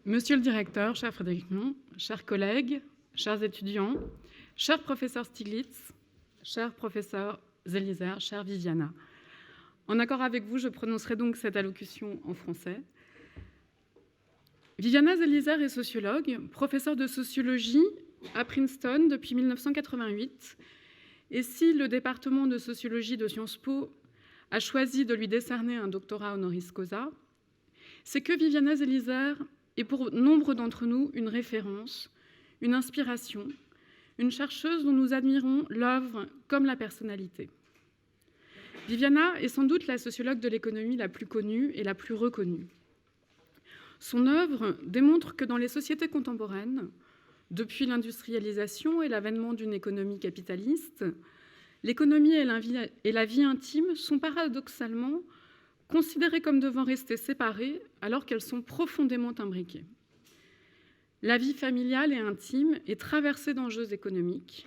Monsieur le directeur, cher Frédéric Mont, chers collègues, chers étudiants, cher professeur Stiglitz, cher professeur Zelizer, chère Viviana. En accord avec vous, je prononcerai donc cette allocution en français. Viviana Zelizer est sociologue, professeure de sociologie à Princeton depuis 1988. Et si le département de sociologie de Sciences Po a choisi de lui décerner un doctorat honoris causa, c'est que Viviana Zelizer est pour nombre d'entre nous une référence, une inspiration, une chercheuse dont nous admirons l'œuvre comme la personnalité. Viviana est sans doute la sociologue de l'économie la plus connue et la plus reconnue. Son œuvre démontre que dans les sociétés contemporaines, depuis l'industrialisation et l'avènement d'une économie capitaliste, l'économie et la vie intime sont paradoxalement considérées comme devant rester séparées alors qu'elles sont profondément imbriquées. La vie familiale et intime est traversée d'enjeux économiques.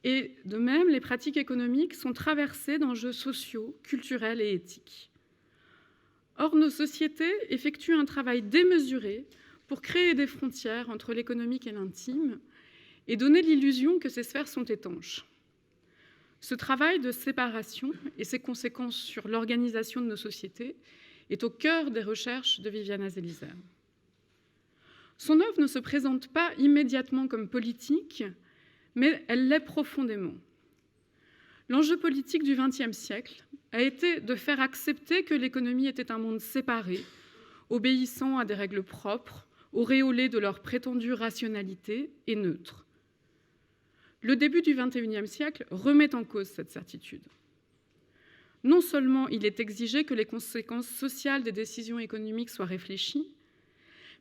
Et de même, les pratiques économiques sont traversées d'enjeux sociaux, culturels et éthiques. Or, nos sociétés effectuent un travail démesuré pour créer des frontières entre l'économique et l'intime et donner l'illusion que ces sphères sont étanches. Ce travail de séparation et ses conséquences sur l'organisation de nos sociétés est au cœur des recherches de Viviana Zelizer. Son œuvre ne se présente pas immédiatement comme politique, mais elle l'est profondément. L'enjeu politique du XXe siècle a été de faire accepter que l'économie était un monde séparé, obéissant à des règles propres, auréolées de leur prétendue rationalité et neutre. Le début du XXIe siècle remet en cause cette certitude. Non seulement il est exigé que les conséquences sociales des décisions économiques soient réfléchies,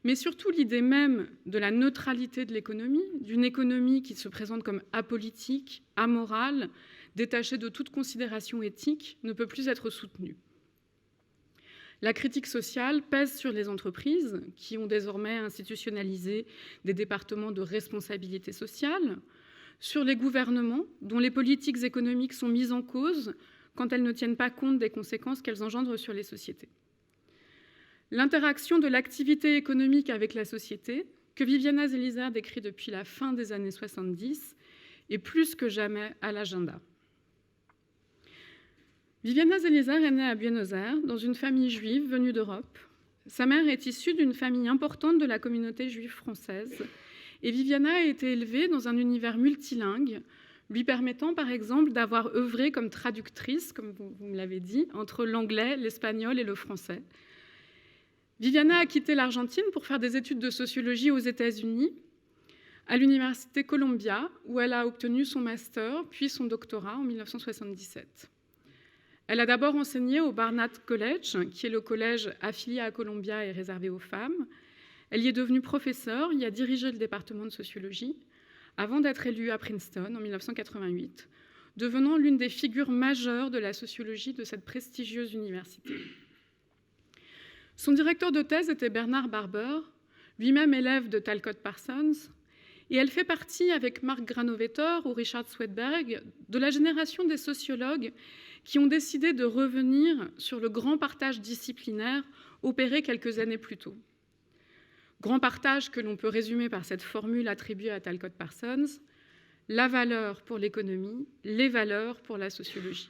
mais surtout l'idée même de la neutralité de l'économie, d'une économie qui se présente comme apolitique, amorale, détachée de toute considération éthique, ne peut plus être soutenue. La critique sociale pèse sur les entreprises, qui ont désormais institutionnalisé des départements de responsabilité sociale, sur les gouvernements, dont les politiques économiques sont mises en cause quand elles ne tiennent pas compte des conséquences qu'elles engendrent sur les sociétés. L'interaction de l'activité économique avec la société, que Viviana Zelizer décrit depuis la fin des années 70, est plus que jamais à l'agenda. Viviana Zelizer est née à Buenos Aires, dans une famille juive venue d'Europe. Sa mère est issue d'une famille importante de la communauté juive française, et Viviana a été élevée dans un univers multilingue, lui permettant par exemple d'avoir œuvré comme traductrice, comme vous me l'avez dit, entre l'anglais, l'espagnol et le français. Viviana a quitté l'Argentine pour faire des études de sociologie aux États-Unis, à l'université Columbia, où elle a obtenu son master, puis son doctorat en 1977. Elle a d'abord enseigné au Barnard College, qui est le collège affilié à Columbia et réservé aux femmes. Elle y est devenue professeure, y a dirigé le département de sociologie, avant d'être élue à Princeton en 1988, devenant l'une des figures majeures de la sociologie de cette prestigieuse université. Son directeur de thèse était Bernard Barber, lui-même élève de Talcott Parsons, et elle fait partie, avec Mark Granovetter ou Richard Swedberg, de la génération des sociologues qui ont décidé de revenir sur le grand partage disciplinaire opéré quelques années plus tôt. Grand partage que l'on peut résumer par cette formule attribuée à Talcott Parsons, la valeur pour l'économie, les valeurs pour la sociologie.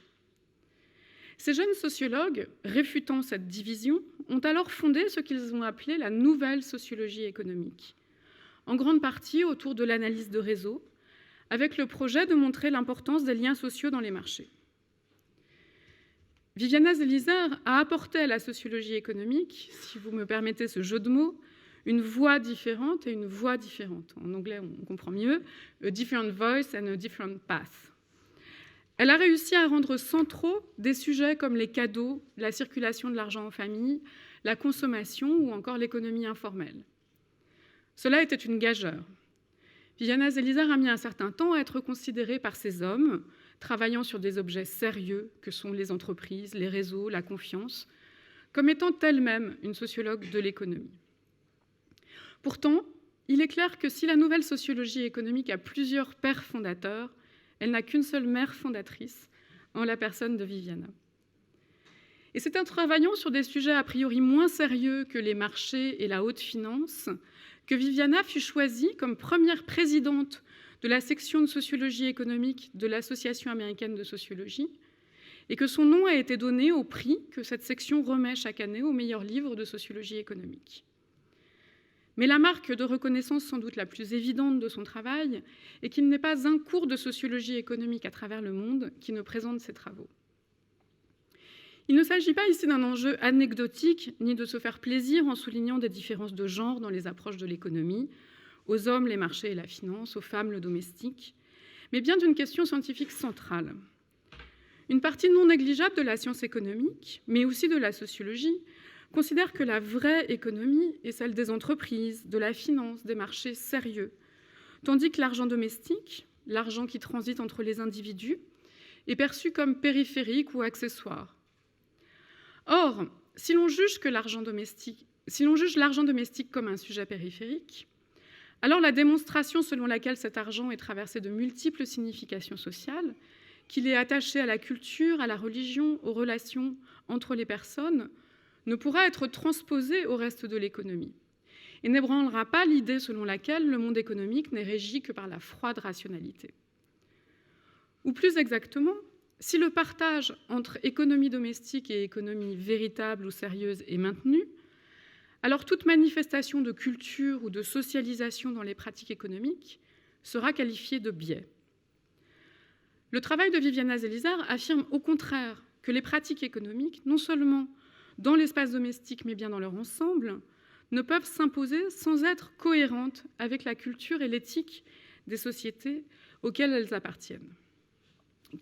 Ces jeunes sociologues, réfutant cette division, ont alors fondé ce qu'ils ont appelé la nouvelle sociologie économique, en grande partie autour de l'analyse de réseau, avec le projet de montrer l'importance des liens sociaux dans les marchés. Viviana Zelizer a apporté à la sociologie économique, si vous me permettez ce jeu de mots, une voix différente et une voix différente. En anglais, on comprend mieux, a different voice and a different path. Elle a réussi à rendre centraux des sujets comme les cadeaux, la circulation de l'argent en famille, la consommation ou encore l'économie informelle. Cela était une gageure. Viviana Zelizer a mis un certain temps à être considérée par ces hommes, travaillant sur des objets sérieux que sont les entreprises, les réseaux, la confiance, comme étant elle-même une sociologue de l'économie. Pourtant, il est clair que si la nouvelle sociologie économique a plusieurs pères fondateurs, elle n'a qu'une seule mère fondatrice, en la personne de Viviana. Et c'est en travaillant sur des sujets a priori moins sérieux que les marchés et la haute finance que Viviana fut choisie comme première présidente de la section de sociologie économique de l'Association américaine de sociologie, et que son nom a été donné au prix que cette section remet chaque année au meilleur livre de sociologie économique. Mais la marque de reconnaissance sans doute la plus évidente de son travail est qu'il n'est pas un cours de sociologie économique à travers le monde qui ne présente ses travaux. Il ne s'agit pas ici d'un enjeu anecdotique, ni de se faire plaisir en soulignant des différences de genre dans les approches de l'économie, aux hommes les marchés et la finance, aux femmes le domestique, mais bien d'une question scientifique centrale. Une partie non négligeable de la science économique, mais aussi de la sociologie, considère que la vraie économie est celle des entreprises, de la finance, des marchés sérieux, tandis que l'argent domestique, l'argent qui transite entre les individus, est perçu comme périphérique ou accessoire. Or, si l'on juge l'argent domestique comme un sujet périphérique, alors la démonstration selon laquelle cet argent est traversé de multiples significations sociales, qu'il est attaché à la culture, à la religion, aux relations entre les personnes, ne pourra être transposée au reste de l'économie et n'ébranlera pas l'idée selon laquelle le monde économique n'est régi que par la froide rationalité. Ou plus exactement, si le partage entre économie domestique et économie véritable ou sérieuse est maintenu, alors toute manifestation de culture ou de socialisation dans les pratiques économiques sera qualifiée de biais. Le travail de Viviana Zelizer affirme au contraire que les pratiques économiques, non seulement dans l'espace domestique, mais bien dans leur ensemble, ne peuvent s'imposer sans être cohérentes avec la culture et l'éthique des sociétés auxquelles elles appartiennent,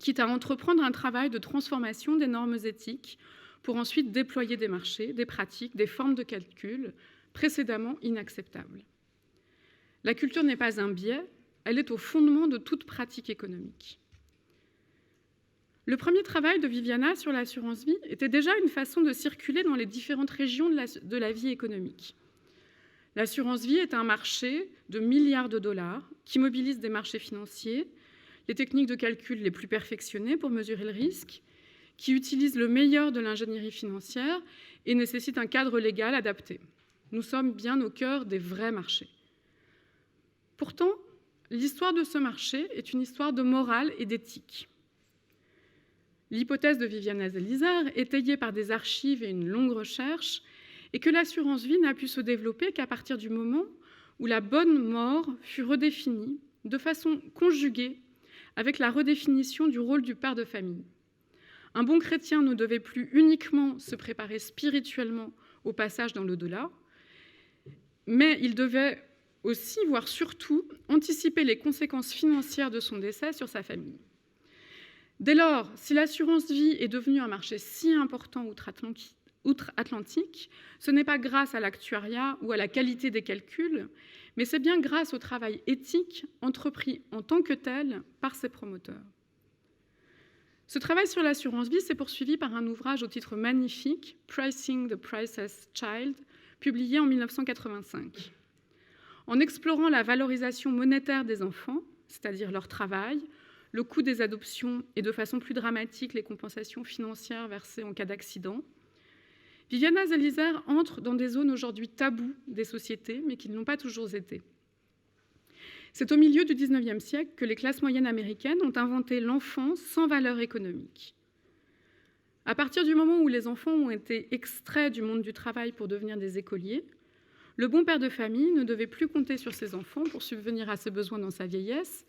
quitte à entreprendre un travail de transformation des normes éthiques pour ensuite déployer des marchés, des pratiques, des formes de calcul précédemment inacceptables. La culture n'est pas un biais, elle est au fondement de toute pratique économique. Le premier travail de Viviana sur l'assurance vie était déjà une façon de circuler dans les différentes régions de la vie économique. L'assurance vie est un marché de milliards de dollars qui mobilise des marchés financiers, les techniques de calcul les plus perfectionnées pour mesurer le risque, qui utilise le meilleur de l'ingénierie financière et nécessite un cadre légal adapté. Nous sommes bien au cœur des vrais marchés. Pourtant, l'histoire de ce marché est une histoire de morale et d'éthique. L'hypothèse de Viviana Zelizer, étayée par des archives et une longue recherche, est que l'assurance vie n'a pu se développer qu'à partir du moment où la bonne mort fut redéfinie de façon conjuguée avec la redéfinition du rôle du père de famille. Un bon chrétien ne devait plus uniquement se préparer spirituellement au passage dans l'au-delà, mais il devait aussi, voire surtout, anticiper les conséquences financières de son décès sur sa famille. Dès lors, si l'assurance vie est devenue un marché si important outre-Atlantique, ce n'est pas grâce à l'actuariat ou à la qualité des calculs, mais c'est bien grâce au travail éthique entrepris en tant que tel par ses promoteurs. Ce travail sur l'assurance vie s'est poursuivi par un ouvrage au titre magnifique, Pricing the Priceless Child, publié en 1985. En explorant la valorisation monétaire des enfants, c'est-à-dire leur travail, le coût des adoptions et de façon plus dramatique les compensations financières versées en cas d'accident, Viviana Zelizer entre dans des zones aujourd'hui taboues des sociétés, mais qui ne l'ont pas toujours été. C'est au milieu du XIXe siècle que les classes moyennes américaines ont inventé l'enfant sans valeur économique. À partir du moment où les enfants ont été extraits du monde du travail pour devenir des écoliers, le bon père de famille ne devait plus compter sur ses enfants pour subvenir à ses besoins dans sa vieillesse,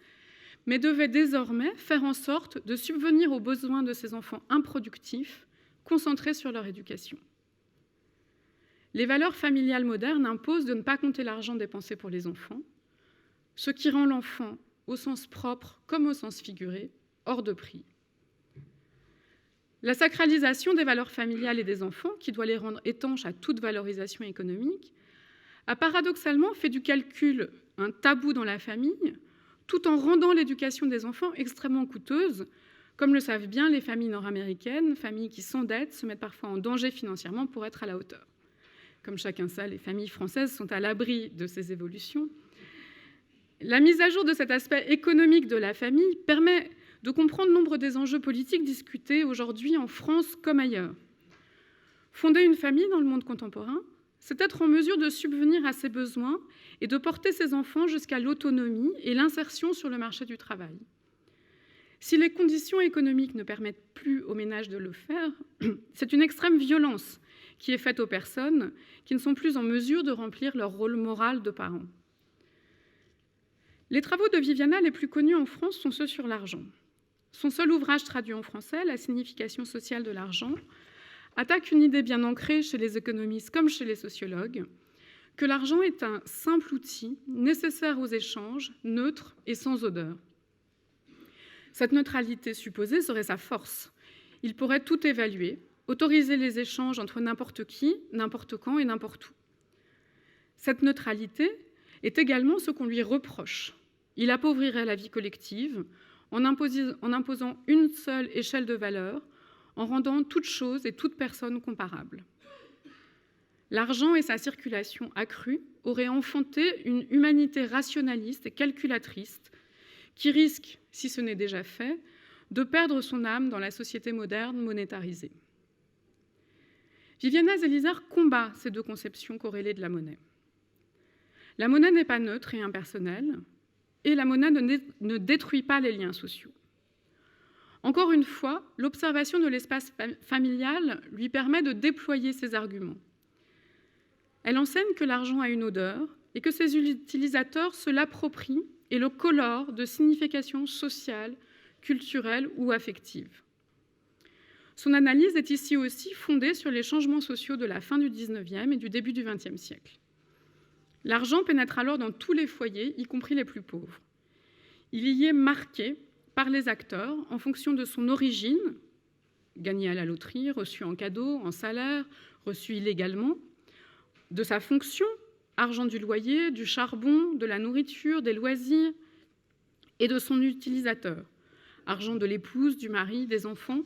mais devait désormais faire en sorte de subvenir aux besoins de ses enfants improductifs, concentrés sur leur éducation. Les valeurs familiales modernes imposent de ne pas compter l'argent dépensé pour les enfants, ce qui rend l'enfant, au sens propre comme au sens figuré, hors de prix. La sacralisation des valeurs familiales et des enfants, qui doit les rendre étanches à toute valorisation économique, a paradoxalement fait du calcul un tabou dans la famille, tout en rendant l'éducation des enfants extrêmement coûteuse, comme le savent bien les familles nord-américaines, familles qui s'endettent, se mettent parfois en danger financièrement pour être à la hauteur. Comme chacun sait, les familles françaises sont à l'abri de ces évolutions. La mise à jour de cet aspect économique de la famille permet de comprendre nombre des enjeux politiques discutés aujourd'hui en France comme ailleurs. Fonder une famille dans le monde contemporain, c'est être en mesure de subvenir à ses besoins et de porter ses enfants jusqu'à l'autonomie et l'insertion sur le marché du travail. Si les conditions économiques ne permettent plus aux ménages de le faire, c'est une extrême violence qui est faite aux personnes qui ne sont plus en mesure de remplir leur rôle moral de parents. Les travaux de Viviana les plus connus en France sont ceux sur l'argent. Son seul ouvrage traduit en français, La signification sociale de l'argent, attaque une idée bien ancrée chez les économistes comme chez les sociologues, que l'argent est un simple outil nécessaire aux échanges, neutre et sans odeur. Cette neutralité supposée serait sa force. Il pourrait tout évaluer, autoriser les échanges entre n'importe qui, n'importe quand et n'importe où. Cette neutralité est également ce qu'on lui reproche. Il appauvrirait la vie collective en imposant une seule échelle de valeur, en rendant toute chose et toute personne comparable. L'argent et sa circulation accrue auraient enfanté une humanité rationaliste et calculatrice qui risque, si ce n'est déjà fait, de perdre son âme dans la société moderne monétarisée. Viviana Zelizer combat ces deux conceptions corrélées de la monnaie. La monnaie n'est pas neutre et impersonnelle, et la monnaie ne détruit pas les liens sociaux. Encore une fois, l'observation de l'espace familial lui permet de déployer ses arguments. Elle enseigne que l'argent a une odeur et que ses utilisateurs se l'approprient et le colorent de significations sociales, culturelles ou affectives. Son analyse est ici aussi fondée sur les changements sociaux de la fin du XIXe et du début du XXe siècle. L'argent pénètre alors dans tous les foyers, y compris les plus pauvres. Il y est marqué par les acteurs en fonction de son origine, gagné à la loterie, reçu en cadeau, en salaire, reçu illégalement, de sa fonction, argent du loyer, du charbon, de la nourriture, des loisirs, et de son utilisateur, argent de l'épouse, du mari, des enfants.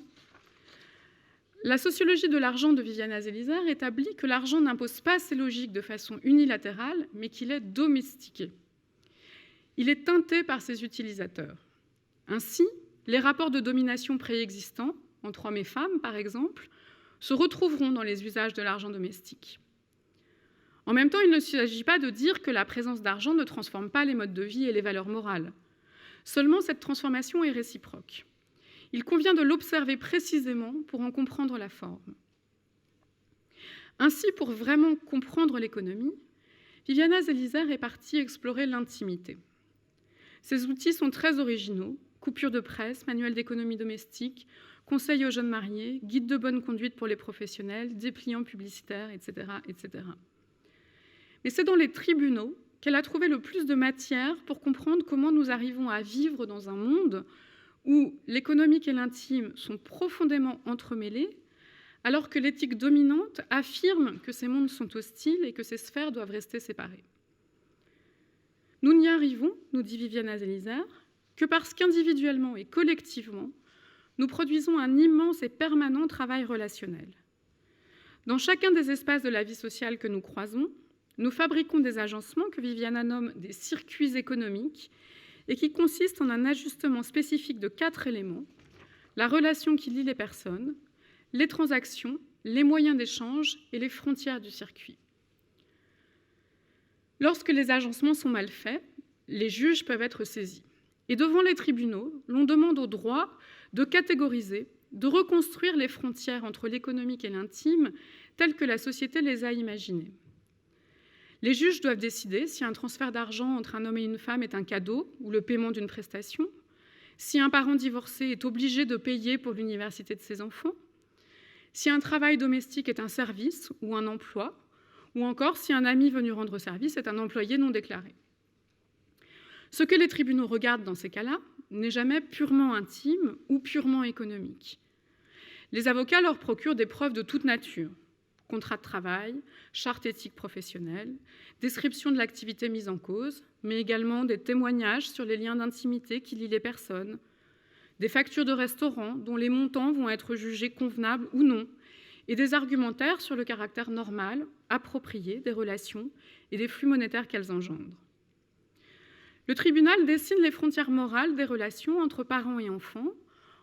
La sociologie de l'argent de Viviana Zelizer établit que l'argent n'impose pas ses logiques de façon unilatérale, mais qu'il est domestiqué. Il est teinté par ses utilisateurs. Ainsi, les rapports de domination préexistants, entre hommes et femmes par exemple, se retrouveront dans les usages de l'argent domestique. En même temps, il ne s'agit pas de dire que la présence d'argent ne transforme pas les modes de vie et les valeurs morales. Seulement, cette transformation est réciproque. Il convient de l'observer précisément pour en comprendre la forme. Ainsi, pour vraiment comprendre l'économie, Viviana Zelizer est partie explorer l'intimité. Ces outils sont très originaux: coupures de presse, manuels d'économie domestique, conseils aux jeunes mariés, guides de bonne conduite pour les professionnels, dépliants publicitaires, etc., etc. Mais c'est dans les tribunaux qu'elle a trouvé le plus de matière pour comprendre comment nous arrivons à vivre dans un monde où l'économique et l'intime sont profondément entremêlés, alors que l'éthique dominante affirme que ces mondes sont hostiles et que ces sphères doivent rester séparées. Nous n'y arrivons, nous dit Viviana Zelizer, que parce qu'individuellement et collectivement, nous produisons un immense et permanent travail relationnel. Dans chacun des espaces de la vie sociale que nous croisons, nous fabriquons des agencements que Viviana nomme des circuits économiques et qui consistent en un ajustement spécifique de 4 éléments: la relation qui lie les personnes, les transactions, les moyens d'échange et les frontières du circuit. Lorsque les agencements sont mal faits, les juges peuvent être saisis. Et devant les tribunaux, l'on demande au droit de catégoriser, de reconstruire les frontières entre l'économique et l'intime telles que la société les a imaginées. Les juges doivent décider si un transfert d'argent entre un homme et une femme est un cadeau ou le paiement d'une prestation, si un parent divorcé est obligé de payer pour l'université de ses enfants, si un travail domestique est un service ou un emploi, ou encore si un ami venu rendre service est un employé non déclaré. Ce que les tribunaux regardent dans ces cas-là n'est jamais purement intime ou purement économique. Les avocats leur procurent des preuves de toute nature: contrat de travail, charte éthique professionnelle, description de l'activité mise en cause, mais également des témoignages sur les liens d'intimité qui lient les personnes, des factures de restaurant dont les montants vont être jugés convenables ou non, et des argumentaires sur le caractère normal, approprié des relations et des flux monétaires qu'elles engendrent. Le tribunal dessine les frontières morales des relations entre parents et enfants,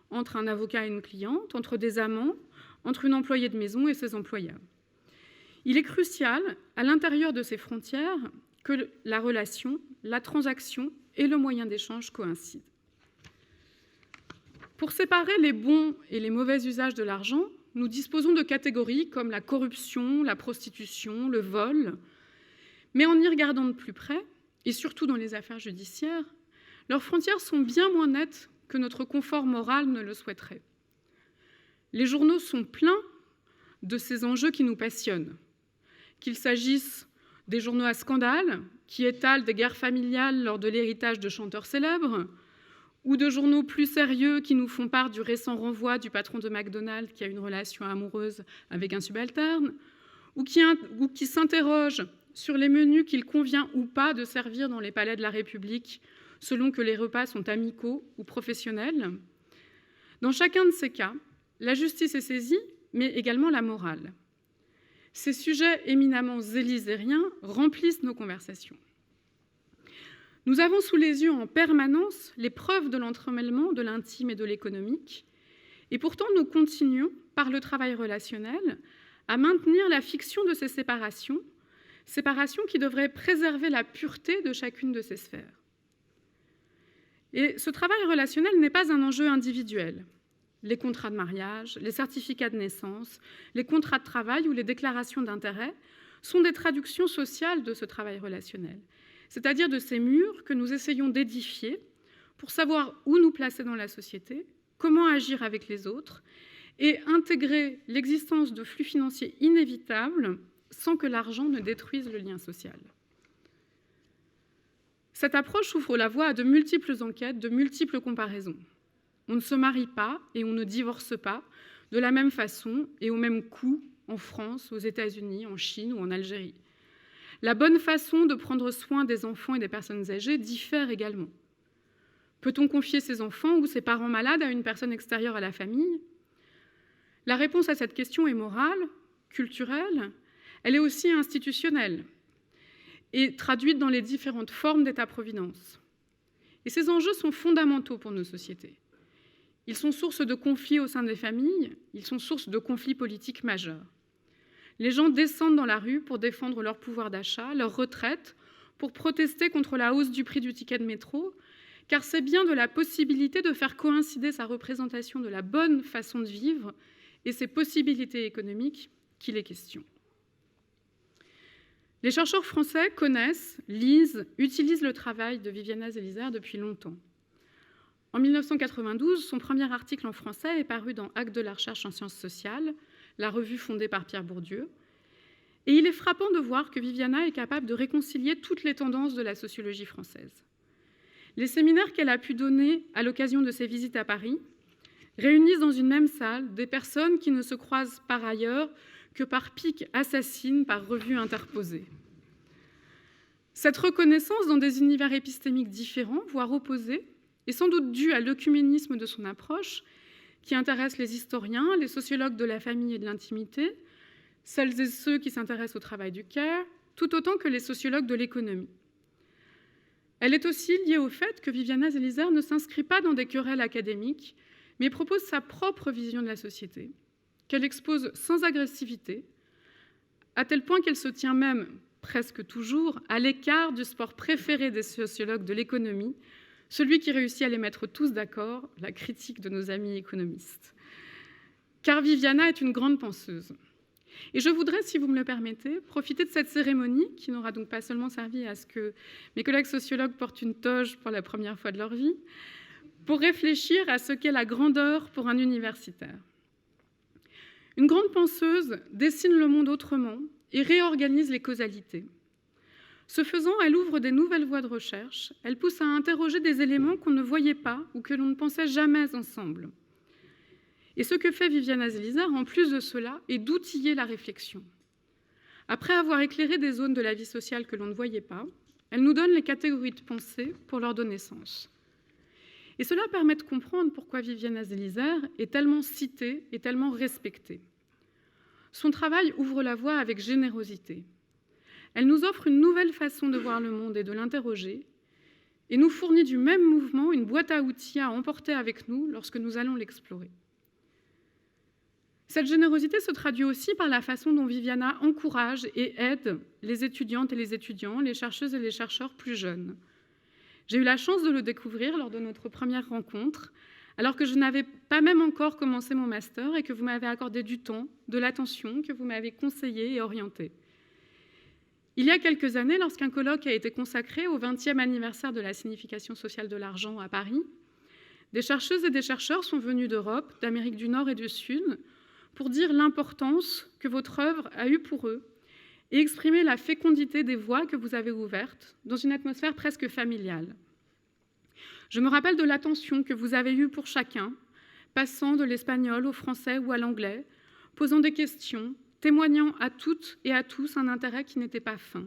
entre un avocat et une cliente, entre des amants, entre une employée de maison et ses employeurs. Il est crucial, à l'intérieur de ces frontières, que la relation, la transaction et le moyen d'échange coïncident. Pour séparer les bons et les mauvais usages de l'argent, nous disposons de catégories comme la corruption, la prostitution, le vol. Mais en y regardant de plus près, et surtout dans les affaires judiciaires, leurs frontières sont bien moins nettes que notre confort moral ne le souhaiterait. Les journaux sont pleins de ces enjeux qui nous passionnent, qu'il s'agisse des journaux à scandale qui étalent des guerres familiales lors de l'héritage de chanteurs célèbres, ou de journaux plus sérieux qui nous font part du récent renvoi du patron de McDonald's qui a une relation amoureuse avec un subalterne, ou qui s'interrogent sur les menus qu'il convient ou pas de servir dans les palais de la République, selon que les repas sont amicaux ou professionnels. Dans chacun de ces cas, la justice est saisie, mais également la morale. Ces sujets éminemment zélizériens remplissent nos conversations. Nous avons sous les yeux en permanence les preuves de l'entremêlement de l'intime et de l'économique, et pourtant nous continuons, par le travail relationnel, à maintenir la fiction de ces séparations qui devraient préserver la pureté de chacune de ces sphères. Et ce travail relationnel n'est pas un enjeu individuel. Les contrats de mariage, les certificats de naissance, les contrats de travail ou les déclarations d'intérêt sont des traductions sociales de ce travail relationnel, c'est-à-dire de ces murs que nous essayons d'édifier pour savoir où nous placer dans la société, comment agir avec les autres et intégrer l'existence de flux financiers inévitables sans que l'argent ne détruise le lien social. Cette approche ouvre la voie à de multiples enquêtes, de multiples comparaisons. On ne se marie pas et on ne divorce pas de la même façon et au même coût en France, aux États-Unis, en Chine ou en Algérie. La bonne façon de prendre soin des enfants et des personnes âgées diffère également. Peut-on confier ses enfants ou ses parents malades à une personne extérieure à la famille ? La réponse à cette question est morale, culturelle, elle est aussi institutionnelle et traduite dans les différentes formes d'État-providence. Et ces enjeux sont fondamentaux pour nos sociétés. Ils sont source de conflits au sein des familles, ils sont source de conflits politiques majeurs. Les gens descendent dans la rue pour défendre leur pouvoir d'achat, leur retraite, pour protester contre la hausse du prix du ticket de métro, car c'est bien de la possibilité de faire coïncider sa représentation de la bonne façon de vivre et ses possibilités économiques qu'il est question. Les chercheurs français connaissent, lisent, utilisent le travail de Viviana Zelizer depuis longtemps. En 1992, son premier article en français est paru dans Actes de la recherche en sciences sociales, la revue fondée par Pierre Bourdieu. Et il est frappant de voir que Viviana est capable de réconcilier toutes les tendances de la sociologie française. Les séminaires qu'elle a pu donner à l'occasion de ses visites à Paris réunissent dans une même salle des personnes qui ne se croisent par ailleurs que par piques assassines, par revues interposées. Cette reconnaissance dans des univers épistémiques différents, voire opposés, est sans doute due à l'œcuménisme de son approche, qui intéresse les historiens, les sociologues de la famille et de l'intimité, celles et ceux qui s'intéressent au travail du care, tout autant que les sociologues de l'économie. Elle est aussi liée au fait que Viviana Zelizer ne s'inscrit pas dans des querelles académiques, mais propose sa propre vision de la société, qu'elle expose sans agressivité, à tel point qu'elle se tient même, presque toujours, à l'écart du sport préféré des sociologues de l'économie, celui qui réussit à les mettre tous d'accord, la critique de nos amis économistes. Car Viviana est une grande penseuse. Et je voudrais, si vous me le permettez, profiter de cette cérémonie, qui n'aura donc pas seulement servi à ce que mes collègues sociologues portent une toge pour la première fois de leur vie, pour réfléchir à ce qu'est la grandeur pour un universitaire. Une grande penseuse dessine le monde autrement et réorganise les causalités. Ce faisant, elle ouvre des nouvelles voies de recherche, elle pousse à interroger des éléments qu'on ne voyait pas ou que l'on ne pensait jamais ensemble. Et ce que fait Viviana Zelizer, en plus de cela, est d'outiller la réflexion. Après avoir éclairé des zones de la vie sociale que l'on ne voyait pas, elle nous donne les catégories de pensée pour leur donner sens. Et cela permet de comprendre pourquoi Viviana Zelizer est tellement citée et tellement respectée. Son travail ouvre la voie avec générosité. Elle nous offre une nouvelle façon de voir le monde et de l'interroger, et nous fournit du même mouvement une boîte à outils à emporter avec nous lorsque nous allons l'explorer. Cette générosité se traduit aussi par la façon dont Viviana encourage et aide les étudiantes et les étudiants, les chercheuses et les chercheurs plus jeunes. J'ai eu la chance de le découvrir lors de notre première rencontre, alors que je n'avais pas même encore commencé mon master et que vous m'avez accordé du temps, de l'attention, que vous m'avez conseillé et orienté. Il y a quelques années, lorsqu'un colloque a été consacré au 20e anniversaire de la signification sociale de l'argent à Paris, des chercheuses et des chercheurs sont venus d'Europe, d'Amérique du Nord et du Sud pour dire l'importance que votre œuvre a eue pour eux et exprimer la fécondité des voies que vous avez ouvertes dans une atmosphère presque familiale. Je me rappelle de l'attention que vous avez eue pour chacun, passant de l'espagnol au français ou à l'anglais, posant des questions, témoignant à toutes et à tous un intérêt qui n'était pas fin.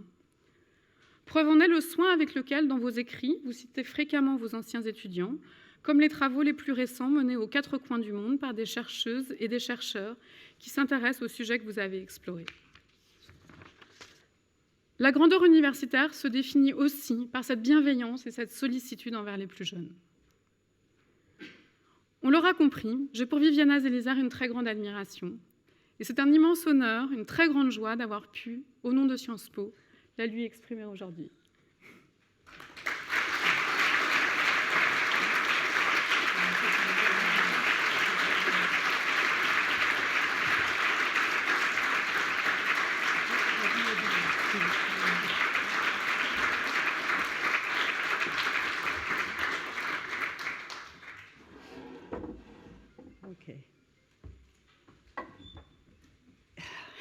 Preuve en est le soin avec lequel, dans vos écrits, vous citez fréquemment vos anciens étudiants, comme les travaux les plus récents menés aux quatre coins du monde par des chercheuses et des chercheurs qui s'intéressent au sujet que vous avez exploré. La grandeur universitaire se définit aussi par cette bienveillance et cette sollicitude envers les plus jeunes. On l'aura compris, j'ai pour Viviana Zélizard une très grande admiration. Et c'est un immense honneur, une très grande joie d'avoir pu, au nom de Sciences Po, la lui exprimer aujourd'hui.